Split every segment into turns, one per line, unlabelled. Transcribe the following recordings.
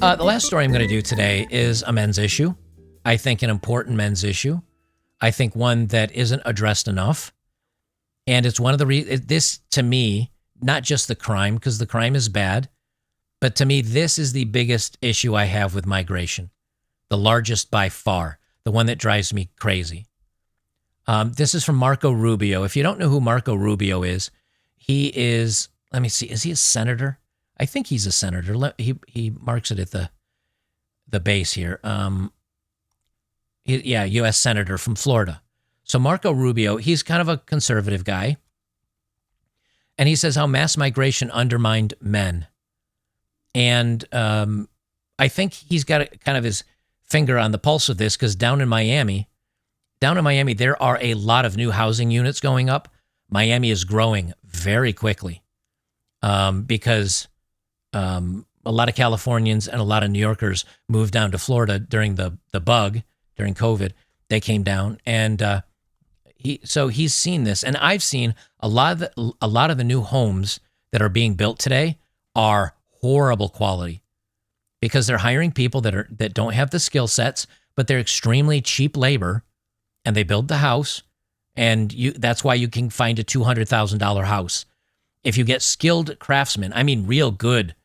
The last story I'm going to do today is a men's issue. I think an important men's issue. I think one that isn't addressed enough. And it's one of the this, to me, not just the crime, because the crime is bad, but to me, this is the biggest issue I have with migration. The largest by far. The one that drives me crazy. This is from Marco Rubio. If you don't know who Marco Rubio is, he is, let me see, is he a senator? I think he's a senator. He marks it at the base here. U.S. senator from Florida. So Marco Rubio, he's kind of a conservative guy. And he says how mass migration undermined men. And I think he's got kind of his finger on the pulse of this, because down in Miami, there are a lot of new housing units going up. Miami is growing very quickly because a lot of Californians and a lot of New Yorkers moved down to Florida during the bug, during COVID. They came down, and he's seen this. And I've seen a lot of the new homes that are being built today are horrible quality because they're hiring people that don't have the skill sets, but they're extremely cheap labor. And they build the house, and that's why you can find a $200,000 house. If you get skilled craftsmen, I mean real good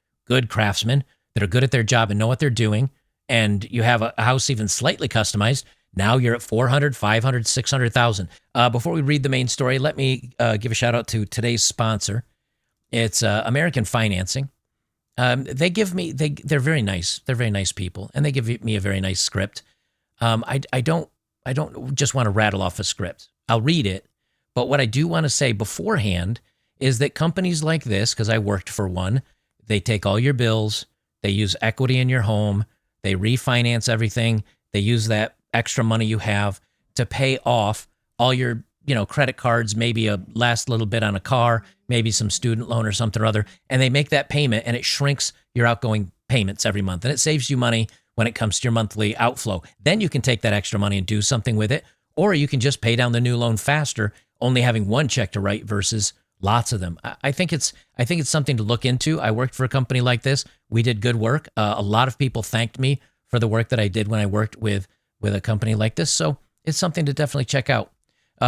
craftsmen that are good at their job and know what they're doing, and you have a house even slightly customized, now you're at $400,000, $500,000, $600,000. Before we read the main story, let me give a shout out to today's sponsor. It's American Financing. They're very nice. They're very nice people, and they give me a very nice script. I don't just want to rattle off a script. I'll read it, but what I do want to say beforehand is that companies like this, because I worked for one, they take all your bills, they use equity in your home, they refinance everything, they use that extra money you have to pay off all your, credit cards, maybe a last little bit on a car, maybe some student loan or something or other, and they make that payment and it shrinks your outgoing payments every month, and it saves you money when it comes to your monthly outflow. Then you can take that extra money and do something with it, or you can just pay down the new loan faster, only having one check to write versus lots of them. I think it's something to look into. I worked for a company like this. We did good work. A lot of people thanked me for the work that I did when I worked with a company like this. So it's something to definitely check out.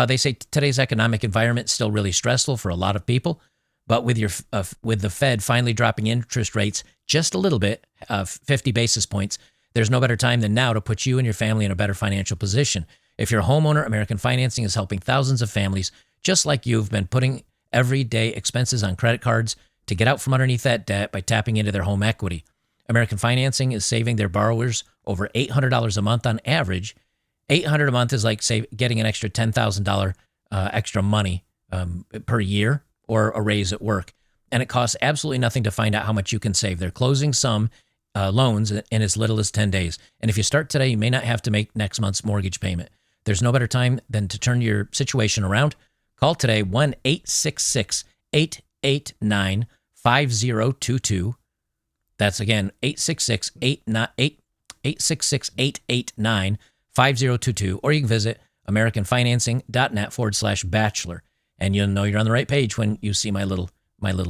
They say today's economic environment is still really stressful for a lot of people, but with the Fed finally dropping interest rates just a little bit, 50 basis points, there's no better time than now to put you and your family in a better financial position. If you're a homeowner, American Financing is helping thousands of families just like you've been putting everyday expenses on credit cards to get out from underneath that debt by tapping into their home equity. American Financing is saving their borrowers over $800 a month on average. $800 a month is like getting an extra $10,000 extra money per year or a raise at work. And it costs absolutely nothing to find out how much you can save. They're closing some loans in as little as 10 days. And if you start today, you may not have to make next month's mortgage payment. There's no better time than to turn your situation around. Call today, 1-866-889-5022. That's again, 866-889-5022. Or you can visit americanfinancing.net/bachelor. And you'll know you're on the right page when you see my little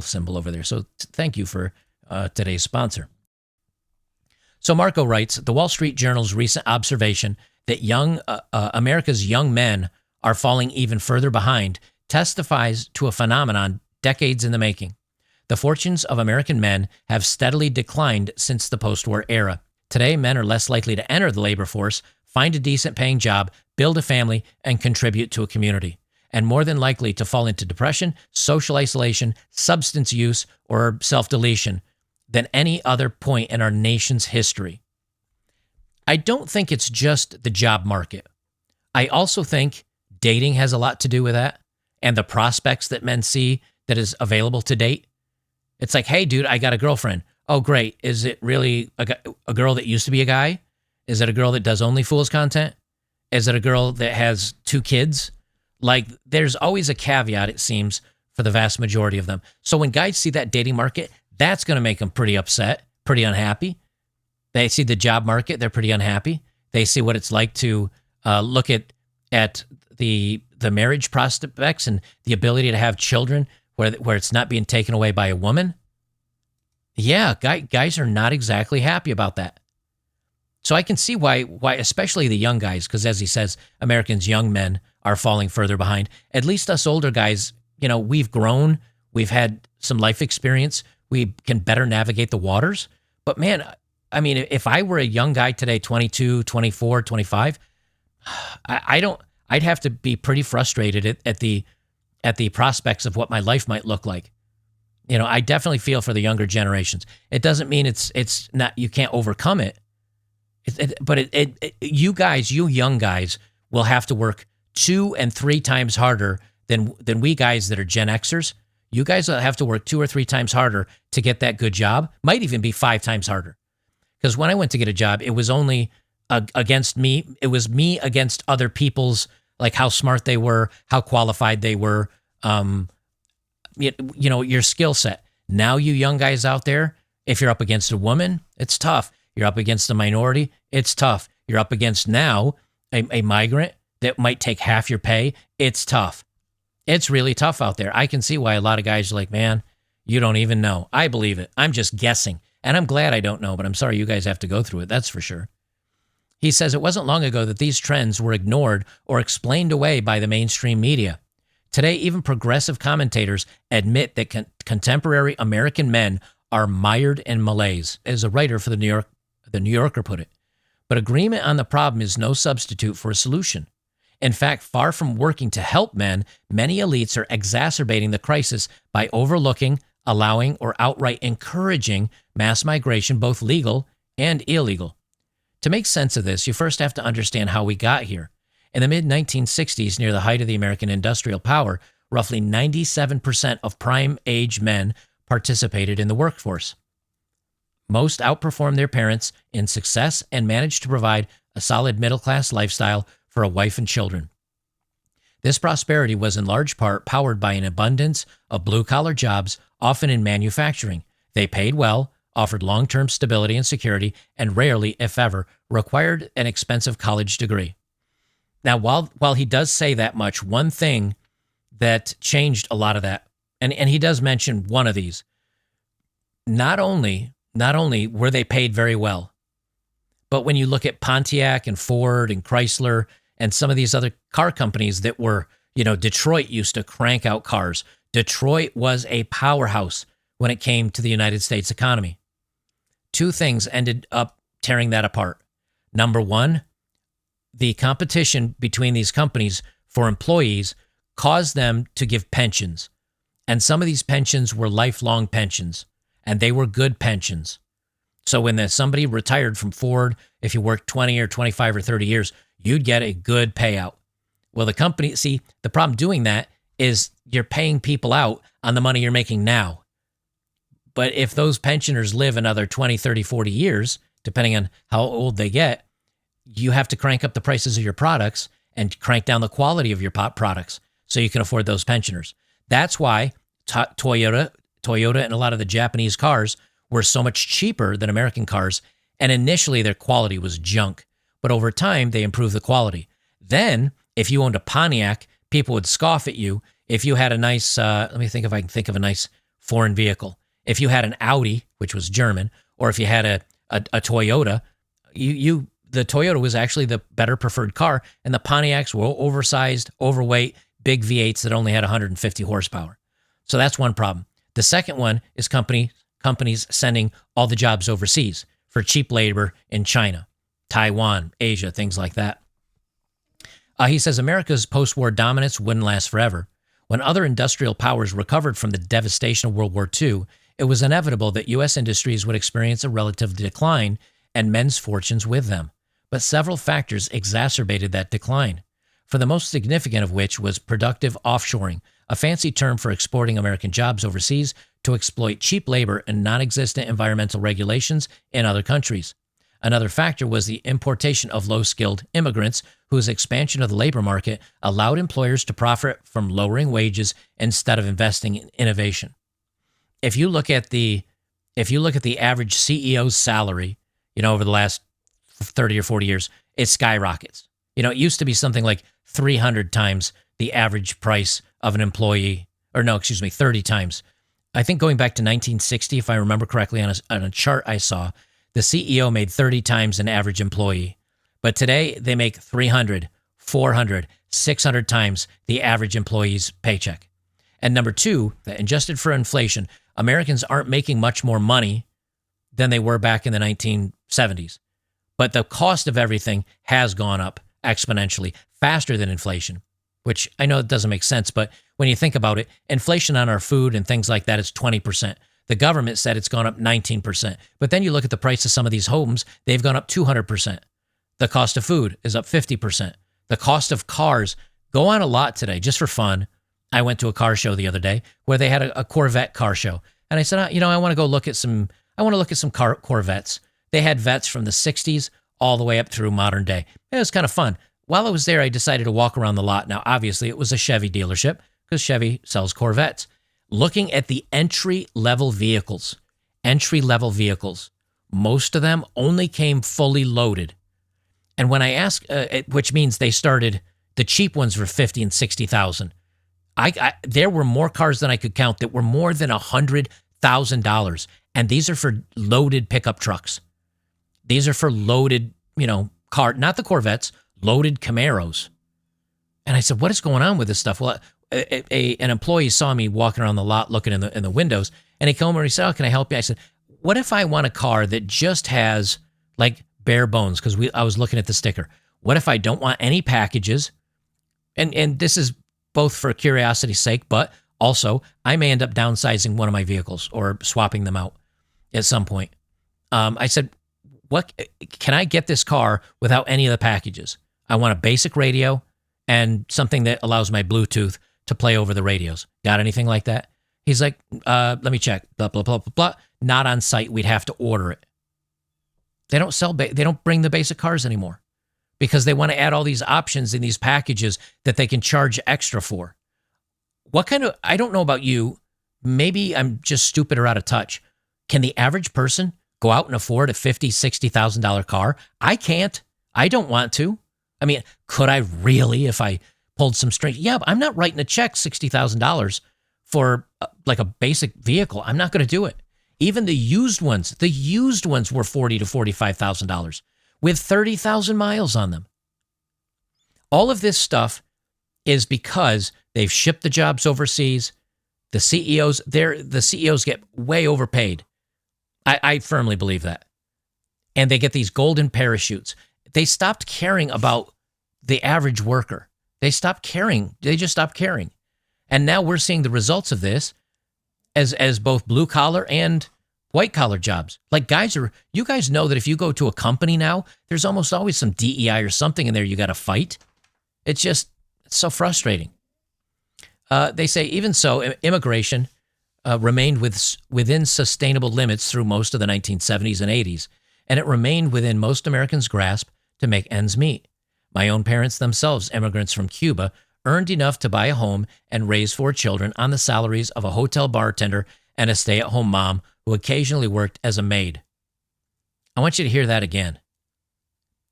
symbol over there. So thank you for today's sponsor. So Marco writes, the Wall Street Journal's recent observation that America's young men are falling even further behind testifies to a phenomenon decades in the making. The fortunes of American men have steadily declined since the post-war era. Today, men are less likely to enter the labor force, find a decent paying job, build a family, and contribute to a community, and more than likely to fall into depression, social isolation, substance use, or self-deletion than any other point in our nation's history. I don't think it's just the job market. I also think dating has a lot to do with that, and the prospects that men see that is available to date. It's like, hey, dude, I got a girlfriend. Oh, great. Is it really a girl that used to be a guy? Is it a girl that does OnlyFools content? Is it a girl that has 2 kids? Like, there's always a caveat, it seems, for the vast majority of them. So when guys see that dating market, that's going to make them pretty upset, pretty unhappy. They see the job market, they're pretty unhappy. They see what it's like to look at the marriage prospects and the ability to have children where it's not being taken away by a woman. Yeah, guys are not exactly happy about that. So I can see why especially the young guys, because as he says, Americans, young men are falling further behind. At least us older guys, we've grown, we've had some life experience, we can better navigate the waters. But man, I mean, if I were a young guy today, 22, 24, 25, I don't, I'd have to be pretty frustrated at the prospects of what my life might look like. I definitely feel for the younger generations. It doesn't mean it's not, you can't overcome it. But you guys, you young guys, will have to work 2 and 3 times harder than we guys that are Gen Xers. You guys will have to work 2 or 3 times harder to get that good job. Might even be 5 times harder. Because when I went to get a job, it was only against me. It was me against other people's, like how smart they were, how qualified they were, your skill set. Now you young guys out there, if you're up against a woman, it's tough. You're up against a minority, it's tough. You're up against now a migrant that might take half your pay, it's tough. It's really tough out there. I can see why a lot of guys are like, man, you don't even know. I believe it. I'm just guessing. And I'm glad I don't know, but I'm sorry you guys have to go through it, that's for sure. He says it wasn't long ago that these trends were ignored or explained away by the mainstream media. Today, even progressive commentators admit that contemporary American men are mired in malaise, as a writer for the New Yorker put it. But agreement on the problem is no substitute for a solution. In fact, far from working to help men, many elites are exacerbating the crisis by overlooking, allowing, or outright encouraging mass migration, both legal and illegal. To make sense of this, you first have to understand how we got here. In the mid-1960s, near the height of the American industrial power, roughly 97% of prime-age men participated in the workforce. Most outperformed their parents in success and managed to provide a solid middle-class lifestyle for a wife and children. This prosperity was in large part powered by an abundance of blue-collar jobs, often in manufacturing. They paid well, offered long-term stability and security, and rarely, if ever, required an expensive college degree. Now, while he does say that much, one thing that changed a lot of that, and he does mention one of these, not only were they paid very well, but when you look at Pontiac and Ford and Chrysler and some of these other car companies that were, Detroit used to crank out cars. Detroit was a powerhouse when it came to the United States economy. 2 things ended up tearing that apart. Number one, the competition between these companies for employees caused them to give pensions. And some of these pensions were lifelong pensions, and they were good pensions. So when somebody retired from Ford, if you worked 20 or 25 or 30 years, you'd get a good payout. Well, the company, see, the problem doing that is you're paying people out on the money you're making now. But if those pensioners live another 20, 30, 40 years, depending on how old they get, you have to crank up the prices of your products and crank down the quality of your products so you can afford those pensioners. That's why Toyota and a lot of the Japanese cars were so much cheaper than American cars. And initially their quality was junk, but over time they improved the quality. Then if you owned a Pontiac, people would scoff at you. If you had a nice, let me think if I can think of a nice foreign vehicle. If you had an Audi, which was German, or if you had a Toyota, the Toyota was actually the better preferred car, and the Pontiacs were oversized, overweight, big V8s that only had 150 horsepower. So that's one problem. The second one is companies sending all the jobs overseas for cheap labor in China, Taiwan, Asia, things like that. He says America's post-war dominance wouldn't last forever. When other industrial powers recovered from the devastation of World War II, it was inevitable that U.S. industries would experience a relative decline and men's fortunes with them. But several factors exacerbated that decline, for the most significant of which was productive offshoring, a fancy term for exporting American jobs overseas to exploit cheap labor and non-existent environmental regulations in other countries. Another factor was the importation of low-skilled immigrants, whose expansion of the labor market allowed employers to profit from lowering wages instead of investing in innovation. If you look at the average CEO's salary, over the last 30 or 40 years, it skyrockets. It used to be something like 300 times the average price of an employee, 30 times I think going back to 1960, if I remember correctly, on a chart I saw, the CEO made 30 times an average employee. But today they make 300, 400, 600 times the average employee's paycheck. And number two, that adjusted for inflation, Americans aren't making much more money than they were back in the 1970s. But the cost of everything has gone up exponentially, faster than inflation, which I know it doesn't make sense. But when you think about it, inflation on our food and things like that is 20%. The government said it's gone up 19%. But then you look at the price of some of these homes, they've gone up 200%. The cost of food is up 50%. The cost of cars, go on a lot today, just for fun. I went to a car show the other day where they had a Corvette car show. And I said, I want to go look at some Corvettes. They had vets from the 60s all the way up through modern day. It was kind of fun. While I was there, I decided to walk around the lot. Now, obviously, it was a Chevy dealership because Chevy sells Corvettes. Looking at the entry-level vehicles, most of them only came fully loaded. And when I asked, which means they started, the cheap ones were 50 and 60,000. There were more cars than I could count that were more than $100,000. And these are for loaded pickup trucks. These are for loaded, car, not the Corvettes, loaded Camaros. And I said, what is going on with this stuff? Well, an employee saw me walking around the lot looking in the windows, and he came over and he said, oh, can I help you? I said, what if I want a car that just has like bare bones? Because I was looking at the sticker. What if I don't want any packages? And this is both for curiosity's sake, but also I may end up downsizing one of my vehicles or swapping them out at some point. I said, what can I get this car without any of the packages? I want a basic radio and something that allows my Bluetooth to play over the radios. Got anything like that? He's like, let me check. Blah, blah, blah, blah, blah. Not on site. We'd have to order it. They don't bring the basic cars anymore because they want to add all these options in these packages that they can charge extra for. I don't know about you. Maybe I'm just stupid or out of touch. Can the average person go out and afford a $50,000, $60,000 car? I can't. I don't want to. I mean, could I really if I pulled some strings? Yeah, but I'm not writing a check $60,000 for like a basic vehicle. I'm not going to do it. Even the used ones were $40,000 to $45,000 with 30,000 miles on them. All of this stuff is because they've shipped the jobs overseas. The CEOs get way overpaid. I firmly believe that. And they get these golden parachutes. They stopped caring about the average worker. They stopped caring. They just stopped caring. And now we're seeing the results of this as both blue collar and white collar jobs. Like you guys know that if you go to a company now, there's almost always some DEI or something in there you got to fight. It's so frustrating. They say, even so, immigration remained within sustainable limits through most of the 1970s and 80s, and it remained within most Americans' grasp to make ends meet. My own parents themselves, immigrants from Cuba, earned enough to buy a home and raise 4 children on the salaries of a hotel bartender and a stay-at-home mom who occasionally worked as a maid. I want you to hear that again.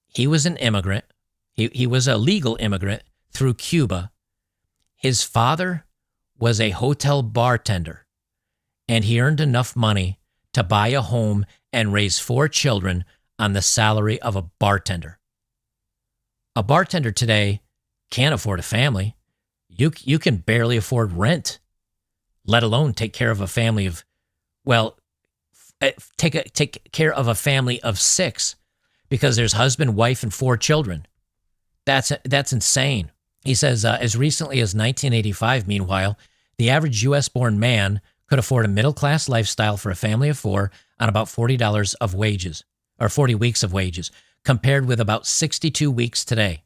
He was an immigrant. He was a legal immigrant through Cuba. His father was a hotel bartender, and he earned enough money to buy a home and raise 4 children on the salary of a bartender. A bartender today can't afford a family. You can barely afford rent, let alone take care of a family of, take care of a family of 6 because there's husband, wife, and 4 children. That's insane. He says, as recently as 1985, meanwhile, the average U.S.-born man could afford a middle-class lifestyle for a family of 4 on about $40 of wages, or 40 weeks of wages, compared with about 62 weeks today.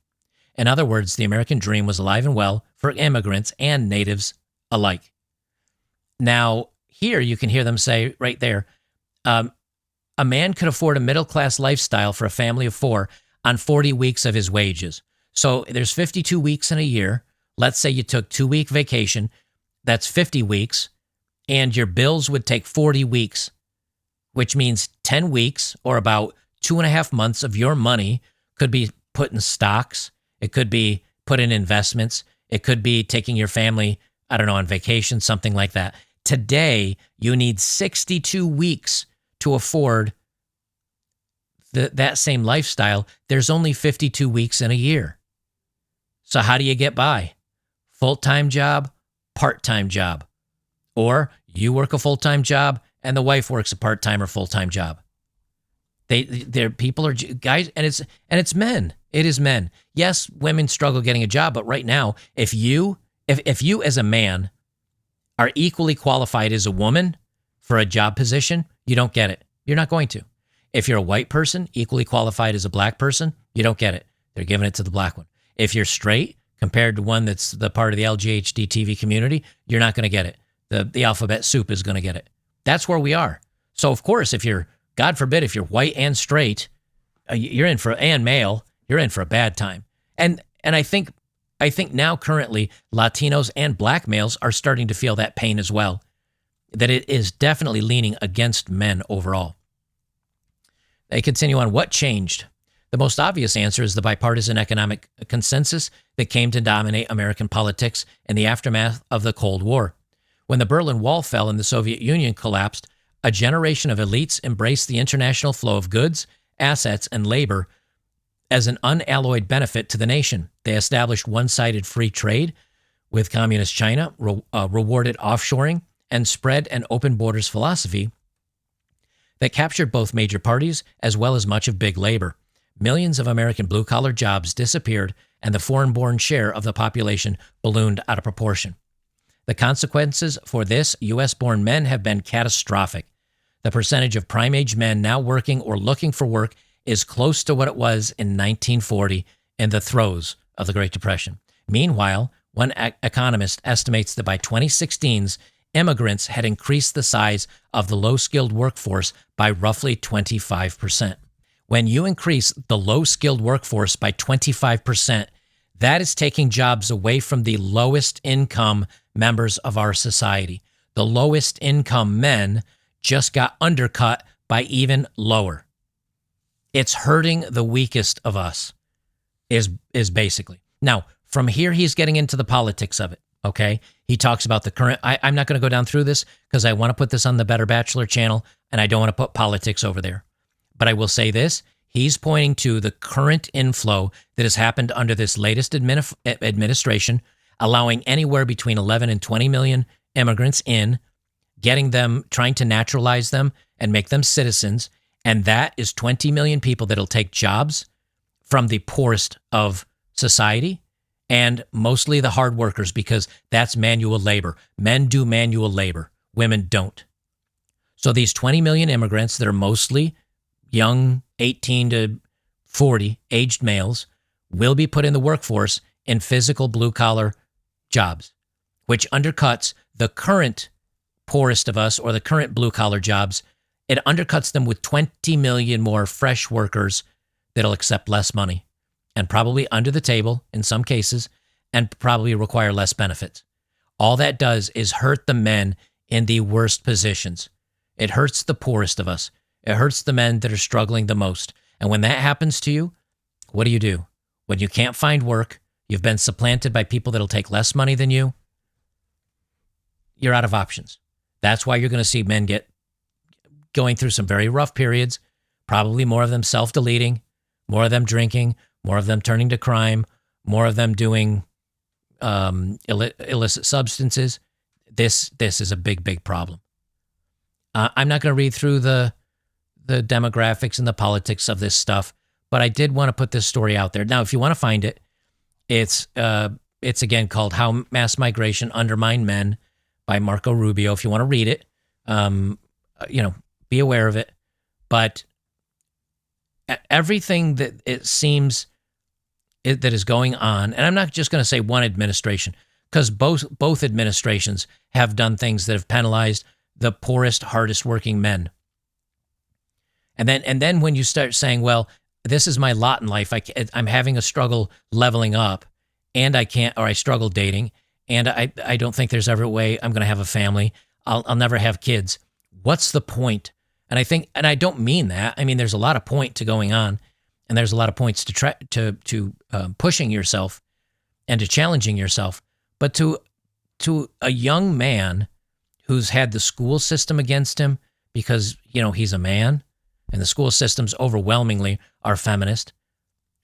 In other words, the American dream was alive and well for immigrants and natives alike. Now, here you can hear them say right there, a man could afford a middle-class lifestyle for a family of 4 on 40 weeks of his wages. So there's 52 weeks in a year. Let's say you took 2-week vacation. That's 50 weeks. And your bills would take 40 weeks, which means 10 weeks or about 2.5 months of your money could be put in stocks. It could be put in investments. It could be taking your family, on vacation, something like that. Today, you need 62 weeks to afford that same lifestyle. There's only 52 weeks in a year. So how do you get by? Full-time job, part-time job. Or you work a full-time job and the wife works a part-time or full-time job. People are guys, and it's men. It is men. Yes, women struggle getting a job, but right now, if you as a man are equally qualified as a woman for a job position, you don't get it. You're not going to. If you're a white person equally qualified as a black person, you don't get it. They're giving it to the black one. If you're straight compared to one that's the part of the LGHD TV community, you're not going to get it. The alphabet soup is going to get it. That's where we are. So of course, if you're, God forbid, if you're white and straight, and male, you're in for a bad time. And I think now currently Latinos and black males are starting to feel that pain as well, that it is definitely leaning against men overall. They continue on. What changed? The most obvious answer is the bipartisan economic consensus that came to dominate American politics in the aftermath of the Cold War. When the Berlin Wall fell and the Soviet Union collapsed, a generation of elites embraced the international flow of goods, assets, and labor as an unalloyed benefit to the nation. They established one-sided free trade with communist China, rewarded offshoring, and spread an open borders philosophy that captured both major parties as well as much of big labor. Millions of American blue-collar jobs disappeared, and the foreign-born share of the population ballooned out of proportion. The consequences for this U.S.-born men have been catastrophic. The percentage of prime-age men now working or looking for work is close to what it was in 1940 in the throes of the Great Depression. Meanwhile, one economist estimates that by 2016's immigrants had increased the size of the low-skilled workforce by roughly 25%. When you increase the low-skilled workforce by 25%, that is taking jobs away from the lowest income members of our society. The lowest income men just got undercut by even lower. It's hurting the weakest of us, is basically. Now, from here, he's getting into the politics of it, okay? He talks about the current, I'm not going to go down through this because I want to put this on the Better Bachelor channel, and I don't want to put politics over there. But I will say this, he's pointing to the current inflow that has happened under this latest administration, allowing anywhere between 11 and 20 million immigrants in, getting them, trying to naturalize them and make them citizens. And that is 20 million people that'll take jobs from the poorest of society and mostly the hard workers, because that's manual labor. Men do manual labor. Women don't. So these 20 million immigrants that are mostly young, 18 to 40 aged males will be put in the workforce in physical blue-collar jobs, which undercuts the current poorest of us or the current blue-collar jobs. It undercuts them with 20 million more fresh workers that'll accept less money and probably under the table in some cases and probably require less benefits. All that does is hurt the men in the worst positions. It hurts the poorest of us. It hurts the men that are struggling the most. And when that happens to you, what do? When you can't find work, you've been supplanted by people that'll take less money than you, you're out of options. That's why you're going to see men going through some very rough periods, probably more of them self-deleting, more of them drinking, more of them turning to crime, more of them doing illicit substances. This is a big, big problem. I'm not going to read through the demographics and the politics of this stuff, but I did want to put this story out there. Now, if you want to find it, it's again called How Mass Migration Undermined Men by Marco Rubio. If you want to read it, be aware of it. But everything that it seems that is going on, and I'm not just going to say one administration, because both administrations have done things that have penalized the poorest, hardest working men. And then when you start saying, well, this is my lot in life, I'm having a struggle leveling up, and I struggle dating, and I don't think there's ever a way I'm going to have a family. I'll never have kids. What's the point? And I don't mean that. I mean, there's a lot of point to going on, and there's a lot of points to pushing yourself and to challenging yourself. But to a young man who's had the school system against him because, he's a man, and the school systems overwhelmingly are feminist.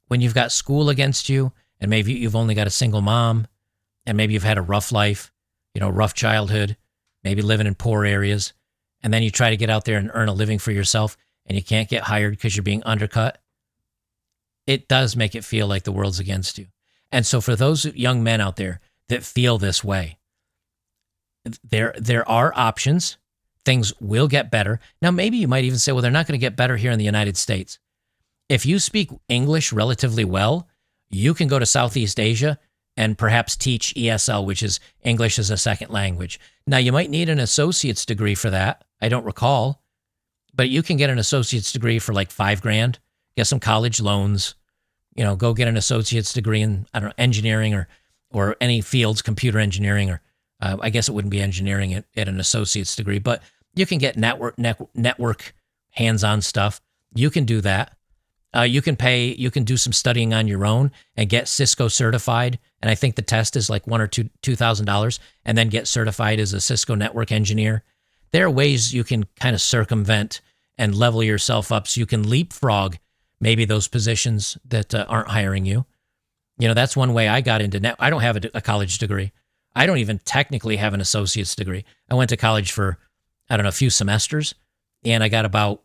When you've got school against you, and maybe you've only got a single mom, and maybe you've had a rough life, rough childhood, maybe living in poor areas, and then you try to get out there and earn a living for yourself, and you can't get hired because you're being undercut, it does make it feel like the world's against you. And so for those young men out there that feel this way, there are options. Things will get better. Now, maybe you might even say, well, they're not going to get better here in the United States. If you speak English relatively well, you can go to Southeast Asia and perhaps teach ESL, which is English as a second language. Now, you might need an associate's degree for that. I don't recall, but you can get an associate's degree for like $5,000, get some college loans, go get an associate's degree in, I don't know, engineering or any fields, computer engineering, or I guess it wouldn't be engineering at an associate's degree, but you can get network hands-on stuff. You can do that. You can do some studying on your own and get Cisco certified. And I think the test is like $1,000 or $2,000, and then get certified as a Cisco network engineer. There are ways you can kind of circumvent and level yourself up so you can leapfrog maybe those positions that aren't hiring you. That's one way I got into I don't have a college degree. I don't even technically have an associate's degree. I went to college for, a few semesters, and I got about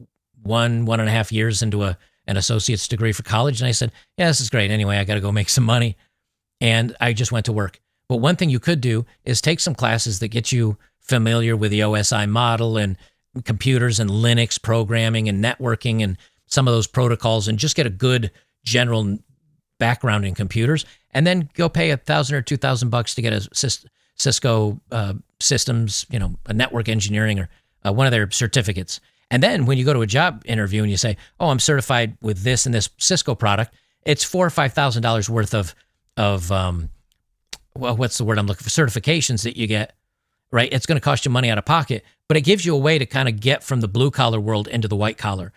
1.5 years into an associate's degree for college. And I said, yeah, this is great. Anyway, I got to go make some money. And I just went to work. But one thing you could do is take some classes that get you familiar with the OSI model and computers and Linux programming and networking and some of those protocols, and just get a good general background in computers, and then go pay $1,000 or $2,000 to get a Cisco systems, a network engineering or one of their certificates. And then when you go to a job interview and you say, oh, I'm certified with this and this Cisco product, it's $4,000 or $5,000 worth of what's the word I'm looking for? Certifications that you get, right? It's going to cost you money out of pocket, but it gives you a way to kind of get from the blue collar world into the white collar.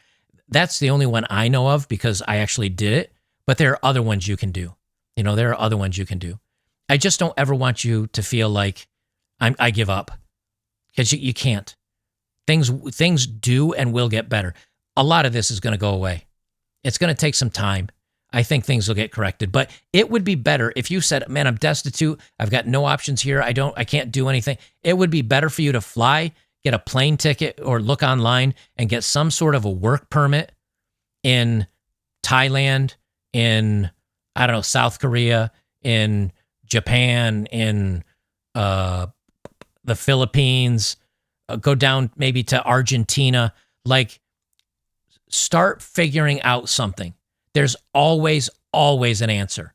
That's the only one I know of because I actually did it, but there are other ones you can do. There are other ones you can do. I just don't ever want you to feel like I give up, because you can't. Things do and will get better. A lot of this is going to go away. It's going to take some time. I think things will get corrected, but it would be better if you said, man, I'm destitute. I've got no options here. I can't do anything. It would be better for you to fly, get a plane ticket, or look online and get some sort of a work permit in Thailand, in, South Korea, in Japan, in the Philippines, go down maybe to Argentina. Like, start figuring out something. There's always an answer.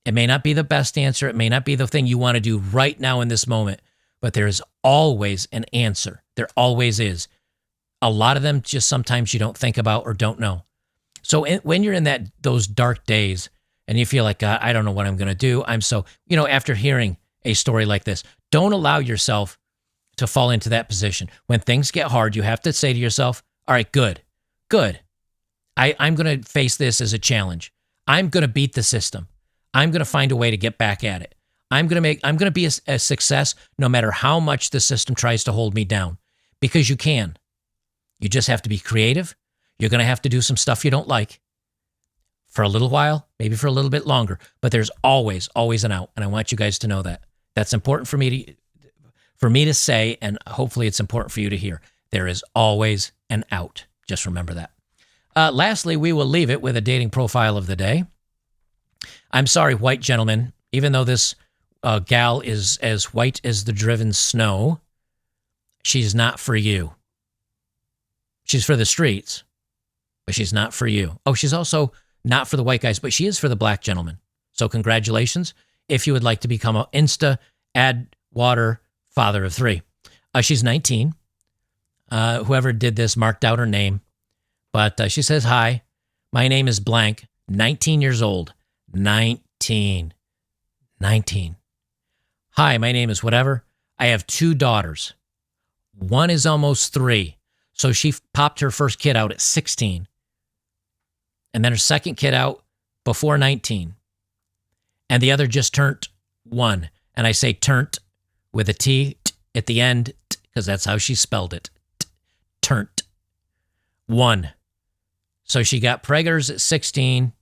It may not be the best answer. It may not be the thing you want to do right now in this moment, but there is always an answer. There always is. A lot of them just sometimes you don't think about or don't know. So when you're in those dark days and you feel like, God, I don't know what I'm going to do. I'm so, after hearing a story like this, don't allow yourself to fall into that position. When things get hard, you have to say to yourself, all right, good. I'm going to face this as a challenge. I'm going to beat the system. I'm going to find a way to get back at it. I'm going to be a success no matter how much the system tries to hold me down, because you can. You just have to be creative. You're going to have to do some stuff you don't like for a little while, maybe for a little bit longer, but there's always an out. And I want you guys to know that. That's important for me to say, and hopefully it's important for you to hear. There is always an out. Just remember that. Lastly, we will leave it with a dating profile of the day. I'm sorry, white gentlemen, even though this gal is as white as the driven snow, she's not for you. She's for the streets, but she's not for you. Oh, she's also not for the white guys, but she is for the black gentlemen. So congratulations if you would like to become an Insta add water father of 3. She's 19. Whoever did this marked out her name. But she says, hi, my name is blank, 19 years old. 19. Hi, my name is whatever. I have 2 daughters. One is almost 3. So she popped her first kid out at 16. And then her second kid out before 19. And the other just turned 1. And I say turned with a T, at the end, because that's how she spelled it. Turnt. 1. So she got preggers at 16.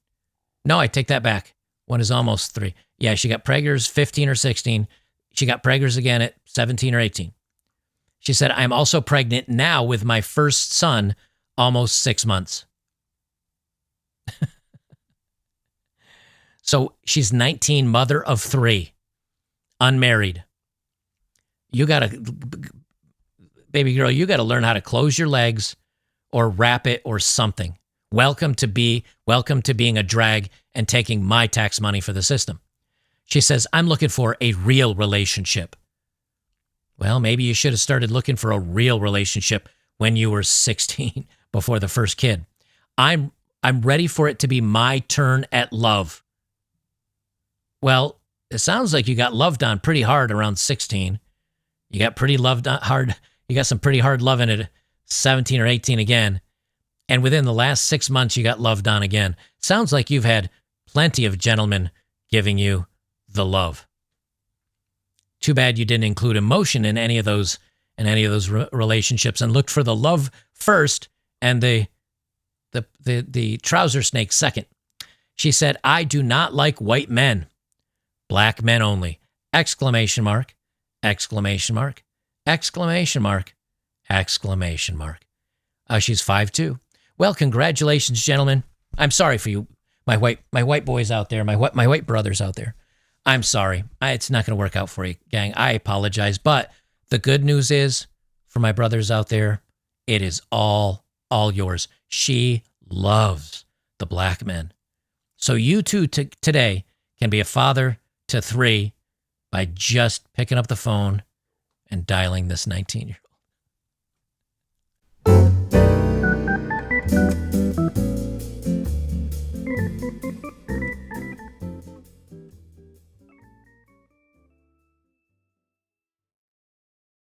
No, I take that back. 1 is almost 3. Yeah, she got preggers 15 or 16. She got preggers again at 17 or 18. She said, I'm also pregnant now with my first son, almost 6 months. So she's 19, mother of 3, unmarried. You got to, baby girl, you got to learn how to close your legs or wrap it or something. Welcome to being a drag and taking my tax money for the system. She says, I'm looking for a real relationship. Well, maybe you should have started looking for a real relationship when you were 16 before the first kid. I'm ready for it to be my turn at love. Well, it sounds like you got loved on pretty hard around 16. You got pretty loved on hard. You got some pretty hard loving at 17 or 18 again. And within the last 6 months, you got loved on again. Sounds like you've had plenty of gentlemen giving you the love. Too bad you didn't include emotion in any of those relationships and looked for the love first and the trouser snake second. She said, I do not like white men. Black men only. Exclamation mark. Exclamation mark. Exclamation mark. Exclamation mark. She's 5'2". Well, congratulations, gentlemen. I'm sorry for you, my white boys out there, my white brothers out there. I'm sorry. It's not going to work out for you, gang. I apologize. But the good news is, for my brothers out there, it is all yours. She loves the black men. So you too today can be a father to 3 by just picking up the phone and dialing this 19-year-old.